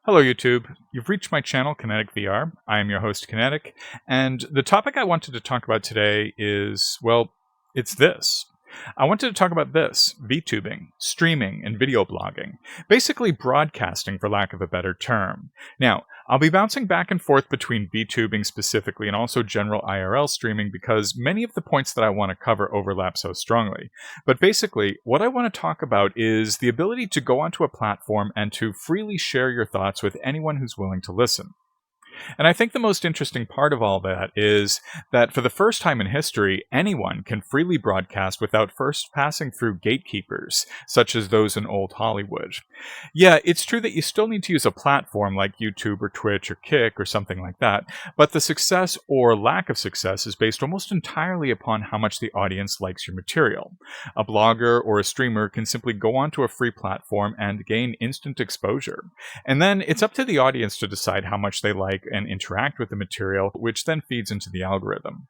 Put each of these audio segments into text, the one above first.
Hello, YouTube. You've reached my channel, Kinetic-VR. I am your host, Kinetic, and the topic I wanted to talk about today is, well, it's this. I wanted to talk about this, VTubing, streaming, and video blogging. Basically broadcasting, for lack of a better term. Now, I'll be bouncing back and forth between VTubing specifically and also general IRL streaming because many of the points that I want to cover overlap so strongly. But basically, what I want to talk about is the ability to go onto a platform and to freely share your thoughts with anyone who's willing to listen. And I think the most interesting part of all that is that for the first time in history, anyone can freely broadcast without first passing through gatekeepers, such as those in old Hollywood. Yeah, it's true that you still need to use a platform like YouTube or Twitch or Kick or something like that, but the success or lack of success is based almost entirely upon how much the audience likes your material. A blogger or a streamer can simply go onto a free platform and gain instant exposure. And then it's up to the audience to decide how much they like and interact with the material, which then feeds into the algorithm.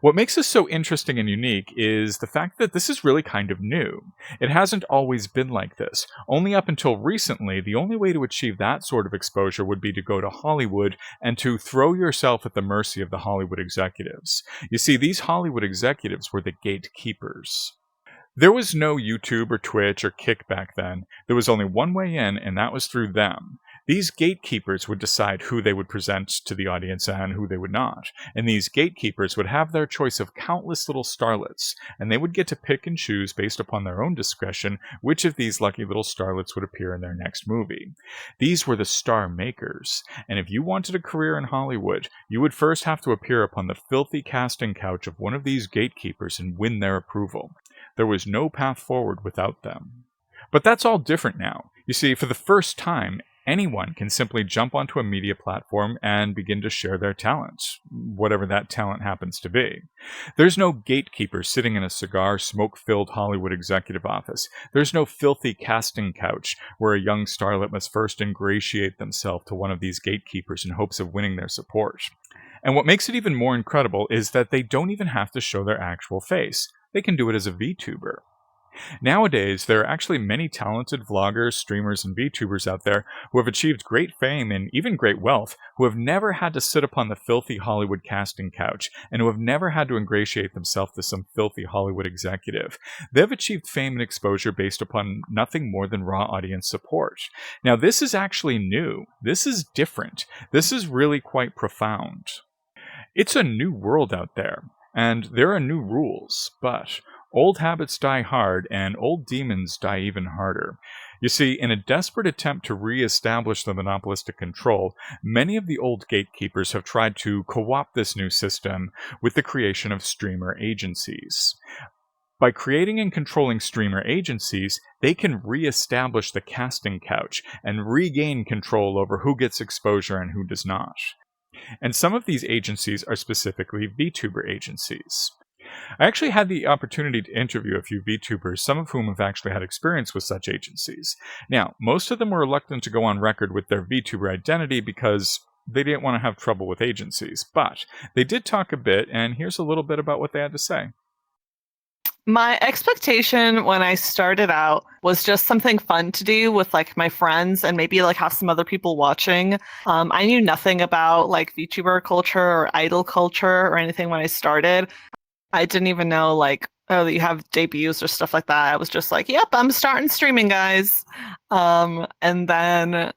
What makes this so interesting and unique is the fact that this is really kind of new. It hasn't always been like this. Only up until recently, the only way to achieve that sort of exposure would be to go to Hollywood and to throw yourself at the mercy of the Hollywood executives. You see, these Hollywood executives were the gatekeepers. There was no YouTube or Twitch or Kick back then. There was only one way in, and that was through them. These gatekeepers would decide who they would present to the audience and who they would not. And these gatekeepers would have their choice of countless little starlets, and they would get to pick and choose based upon their own discretion which of these lucky little starlets would appear in their next movie. These were the star makers, and if you wanted a career in Hollywood, you would first have to appear upon the filthy casting couch of one of these gatekeepers and win their approval. There was no path forward without them. But that's all different now. You see, for the first time, anyone can simply jump onto a media platform and begin to share their talent, whatever that talent happens to be. There's no gatekeeper sitting in a cigar, smoke-filled Hollywood executive office. There's no filthy casting couch where a young starlet must first ingratiate themselves to one of these gatekeepers in hopes of winning their support. And what makes it even more incredible is that they don't even have to show their actual face. They can do it as a VTuber. Nowadays, there are actually many talented vloggers, streamers, and VTubers out there who have achieved great fame and even great wealth, who have never had to sit upon the filthy Hollywood casting couch, and who have never had to ingratiate themselves to some filthy Hollywood executive. They've achieved fame and exposure based upon nothing more than raw audience support. Now, this is actually new. This is different. This is really quite profound. It's a new world out there, and there are new rules, but old habits die hard, and old demons die even harder. You see, in a desperate attempt to re-establish the monopolistic control, many of the old gatekeepers have tried to co-opt this new system with the creation of streamer agencies. By creating and controlling streamer agencies, they can re-establish the casting couch and regain control over who gets exposure and who does not. And some of these agencies are specifically VTuber agencies. I actually had the opportunity to interview a few VTubers, some of whom have actually had experience with such agencies. Now, most of them were reluctant to go on record with their VTuber identity because they didn't want to have trouble with agencies, but they did talk a bit, and here's a little bit about what they had to say. My expectation when I started out was just something fun to do with like my friends and maybe like have some other people watching. I knew nothing about like VTuber culture or idol culture or anything when I started. I didn't even know like, oh, that you have debuts or stuff like that. I was just like, yep, I'm starting streaming, guys. And then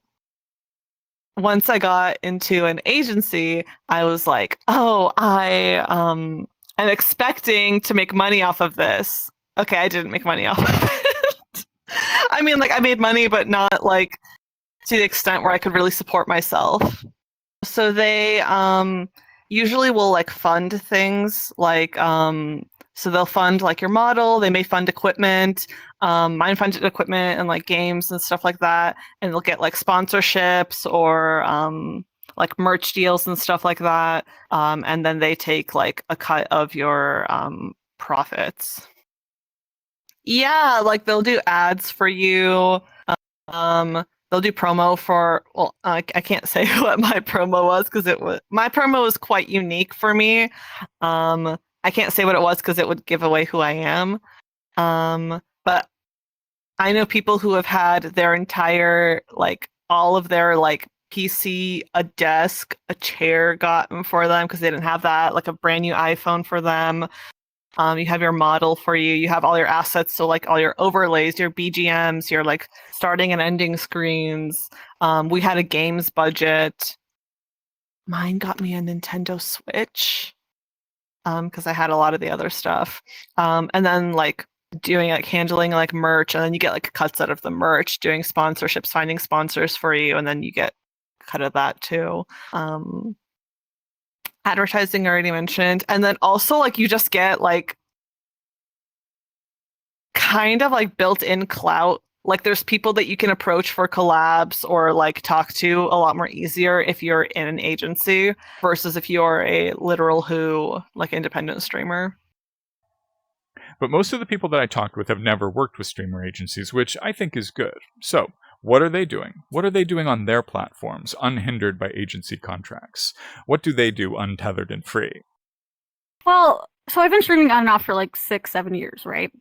once I got into an agency, I was like, oh, I'm expecting to make money off of this. Okay, I didn't make money off of it. I mean, like, I made money, but not like to the extent where I could really support myself. So they usually will like fund things like so they'll fund like your model, they may fund equipment, mine funded equipment and like games and stuff like that, and they'll get like sponsorships or like merch deals and stuff like that, and then they take like a cut of your profits. Yeah, like they'll do ads for you. They'll do promo for, well, I can't say what my promo was because my promo was quite unique for me. I can't say what it was because it would give away who I am. But I know people who have had their entire like all of their like PC, a desk, a chair gotten for them because they didn't have that, like a brand new iPhone for them. You have your model for you. You have all your assets, so like all your overlays, your BGMs, your like starting and ending screens. We had a games budget. Mine got me a Nintendo Switch because I had a lot of the other stuff. And then like doing like handling like merch, and then you get like cuts out of the merch, doing sponsorships, finding sponsors for you, and then you get cut of that too. Advertising I already mentioned, and then also like you just get like kind of like built-in clout. Like there's people that you can approach for collabs or like talk to a lot more easier if you're in an agency versus if you're a literal who like independent streamer. But most of the people that I talked with have never worked with streamer agencies, which I think is good. So, what are they doing? What are they doing on their platforms, unhindered by agency contracts? What do they do untethered and free? Well, so I've been streaming on and off for like 6-7 years, right?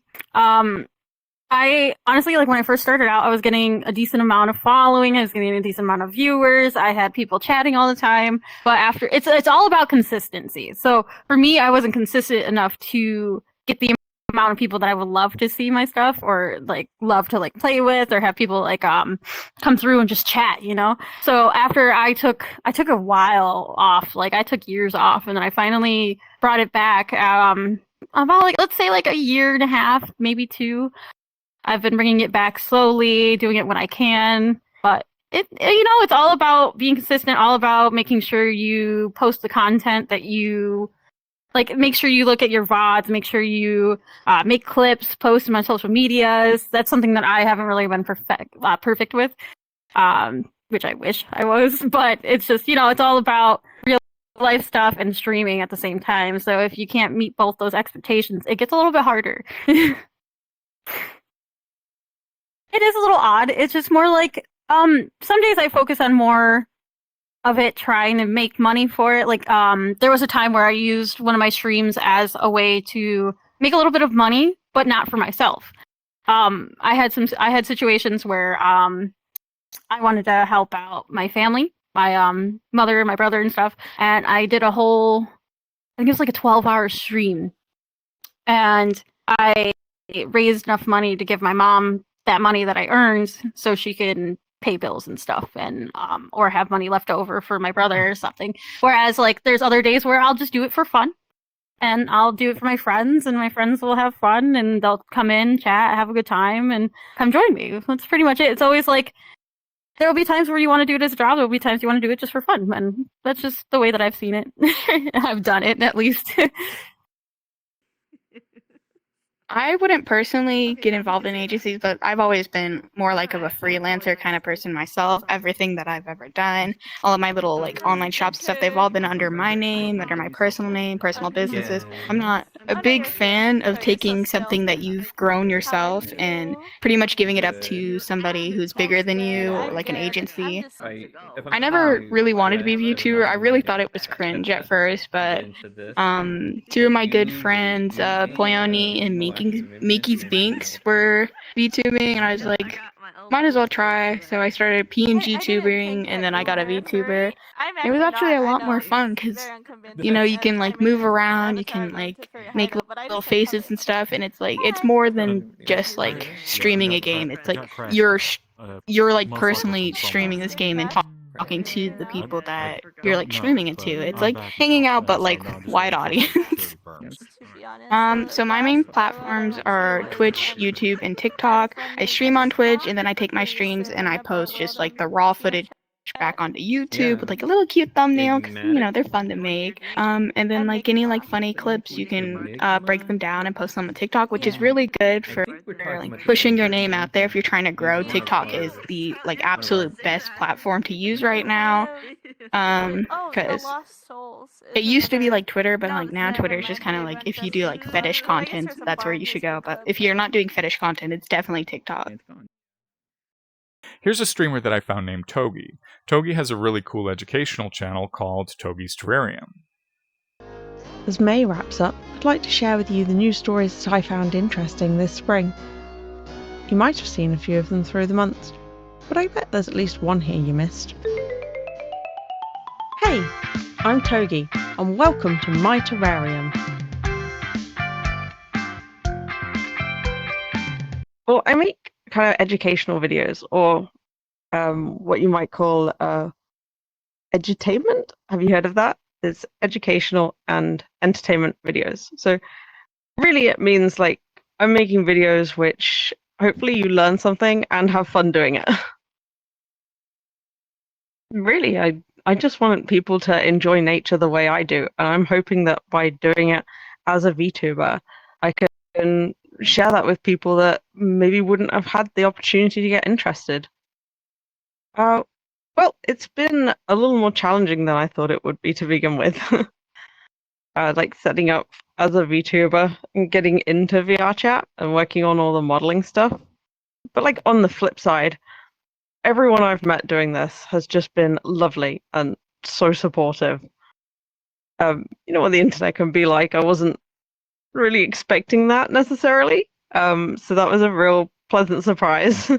I honestly, like when I first started out, I was getting a decent amount of following. I was getting a decent amount of viewers. I had people chatting all the time. But after, it's all about consistency. So for me, I wasn't consistent enough to get the amount of people that I would love to see my stuff or like love to like play with or have people like come through and just chat, you know? So after I took a while off, like I took years off, and then I finally brought it back about like, let's say like a year and a half, maybe 2. I've been bringing it back slowly, doing it when I can, but it's all about being consistent, all about making sure you post the content that you like. Make sure you look at your VODs, make sure you make clips, post them on social medias. That's something that I haven't really been perfect with, which I wish I was, but it's just, it's all about real life stuff and streaming at the same time. So if you can't meet both those expectations, it gets a little bit harder. It is a little odd. It's just more like, some days I focus on more of it trying to make money for it. Like, there was a time where I used one of my streams as a way to make a little bit of money, but not for myself. I had situations where, I wanted to help out my family, my, mother, my brother and stuff. And I did I think it was like a 12-hour stream. And I raised enough money to give my mom that money that I earned so she can pay bills and stuff, and or have money left over for my brother or something. Whereas like there's other days where I'll just do it for fun, and I'll do it for my friends, and my friends will have fun, and they'll come in, chat, have a good time, and come join me. That's pretty much it. It's always like there will be times where you want to do it as a job, there will be times you want to do it just for fun, and that's just the way that I've seen it. I've done it, at least. I wouldn't personally get involved in agencies, but I've always been more like of a freelancer kind of person myself. Everything that I've ever done, all of my little like online shops and stuff, they've all been under my name, under my personal name, personal businesses. I'm not a big fan of taking something that you've grown yourself and pretty much giving it up to somebody who's bigger than you or like an agency. I never really wanted to be a VTuber. I really thought it was cringe at first, but 2 of my good friends, Poyoni and Mickey's Binks, were VTubing, and I was like, might as well try. So I started PNG tubing, and then I got a VTuber. It was actually a lot more fun because, you can like move around, you can like make little faces and stuff, and it's like it's more than just like streaming a game. It's like you're like personally streaming this game and talking to the people that you're like streaming it to. It's like hanging out, but like wide audience. So my main platforms are Twitch, YouTube, and TikTok. I stream on Twitch, and then I take my streams and I post just like the raw footage back onto YouTube with like a little cute thumbnail, because they're fun to make. And then like any like funny clips, you can break them down and post them on TikTok, which is really good for like pushing your name out there if you're trying to grow. TikTok is the like absolute best platform to use right now. Because it used to be like Twitter, but like now Twitter is just kind of like if you do like fetish content, that's where you should go. But if you're not doing fetish content, it's definitely TikTok. Here's a streamer that I found named Togi. Togi has a really cool educational channel called Togi's Terrarium. As May wraps up, I'd like to share with you the news stories that I found interesting this spring. You might have seen a few of them through the months. but I bet there's at least one here you missed. Hey, I'm Togi, and welcome to my terrarium. Well, I make kind of educational videos, or what you might call edutainment. Have you heard of that? It's educational and entertainment videos. So really it means like I'm making videos which hopefully you learn something and have fun doing it. Really, I just want people to enjoy nature the way I do. And I'm hoping that by doing it as a VTuber, I can share that with people that maybe wouldn't have had the opportunity to get interested. Well, it's been a little more challenging than I thought it would be to begin with. Like setting up as a VTuber and getting into VR chat and working on all the modeling stuff. But like on the flip side, everyone I've met doing this has just been lovely and so supportive. You know what the internet can be like. I wasn't really expecting that necessarily. So that was a real pleasant surprise.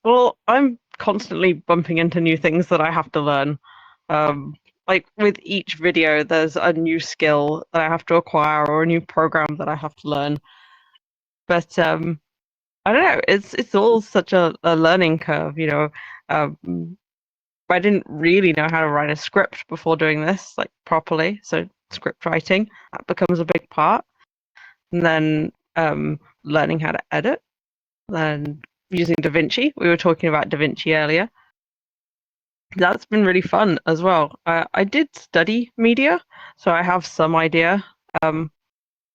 Well, I'm constantly bumping into new things that I have to learn. Like with each video, there's a new skill that I have to acquire or a new program that I have to learn. But I don't know. It's all such a learning curve, you know. I didn't really know how to write a script before doing this, like properly. So script writing, that becomes a big part. And then learning how to edit, then using DaVinci. We were talking about DaVinci earlier. That's been really fun as well. I did study media, so I have some idea. And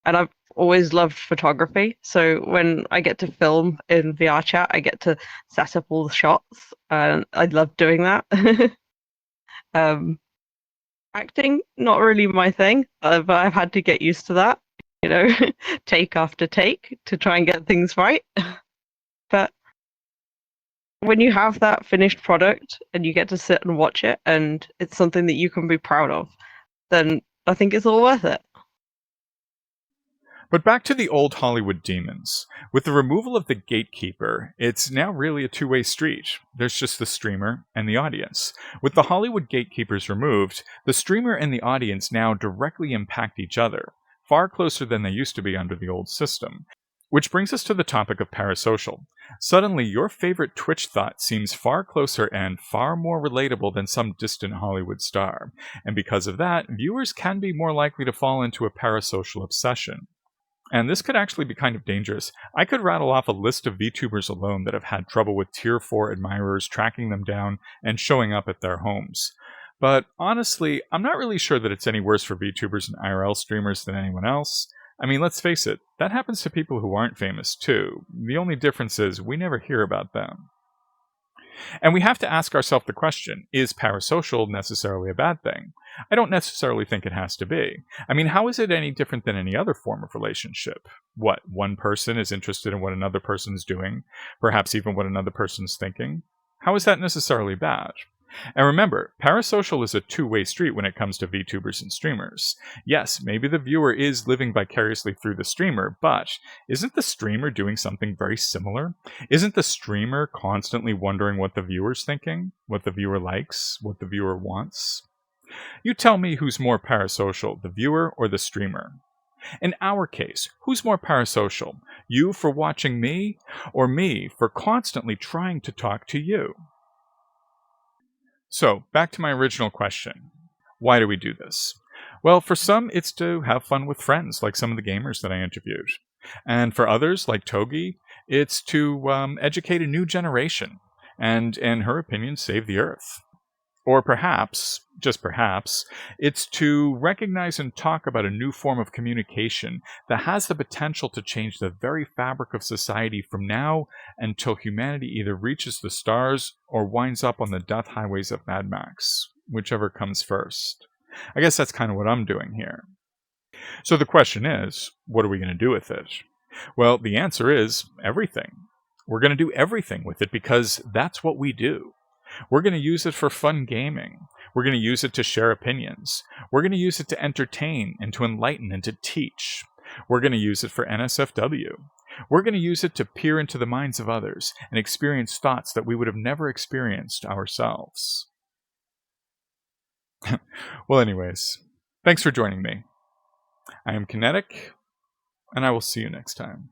I've always loved photography. So when I get to film in VR chat, I get to set up all the shots. And I love doing that. Acting, not really my thing, but I've had to get used to that, you know, take after take to try and get things right. But when you have that finished product and you get to sit and watch it and it's something that you can be proud of, then I think it's all worth it. But back to the old Hollywood demons. With the removal of the gatekeeper, it's now really a two-way street. There's just the streamer and the audience. With the Hollywood gatekeepers removed, the streamer and the audience now directly impact each other, far closer than they used to be under the old system. Which brings us to the topic of parasocial. Suddenly, your favorite Twitch thought seems far closer and far more relatable than some distant Hollywood star. And because of that, viewers can be more likely to fall into a parasocial obsession. And this could actually be kind of dangerous. I could rattle off a list of VTubers alone that have had trouble with Tier 4 admirers tracking them down and showing up at their homes. But honestly, I'm not really sure that it's any worse for VTubers and IRL streamers than anyone else. I mean, let's face it, that happens to people who aren't famous too. The only difference is we never hear about them. And we have to ask ourselves the question, is parasocial necessarily a bad thing? I don't necessarily think it has to be. I mean, how is it any different than any other form of relationship? What, one person is interested in what another person's doing, perhaps even what another person's thinking? How is that necessarily bad? And remember, parasocial is a two-way street when it comes to VTubers and streamers. Yes, maybe the viewer is living vicariously through the streamer, but isn't the streamer doing something very similar? Isn't the streamer constantly wondering what the viewer's thinking? What the viewer likes? What the viewer wants? You tell me who's more parasocial, the viewer or the streamer? In our case, who's more parasocial? You for watching me, or me for constantly trying to talk to you? So, back to my original question. Why do we do this? Well, for some, it's to have fun with friends, like some of the gamers that I interviewed. And for others, like Togi, it's to educate a new generation, and, in her opinion, save the Earth. Or perhaps, just perhaps, it's to recognize and talk about a new form of communication that has the potential to change the very fabric of society from now until humanity either reaches the stars or winds up on the death highways of Mad Max, whichever comes first. I guess that's kind of what I'm doing here. So the question is, what are we going to do with it? Well, the answer is everything. We're going to do everything with it because that's what we do. We're going to use it for fun gaming. We're going to use it to share opinions. We're going to use it to entertain and to enlighten and to teach. We're going to use it for NSFW. We're going to use it to peer into the minds of others and experience thoughts that we would have never experienced ourselves. Well, anyways, thanks for joining me. I am Kinetic, and I will see you next time.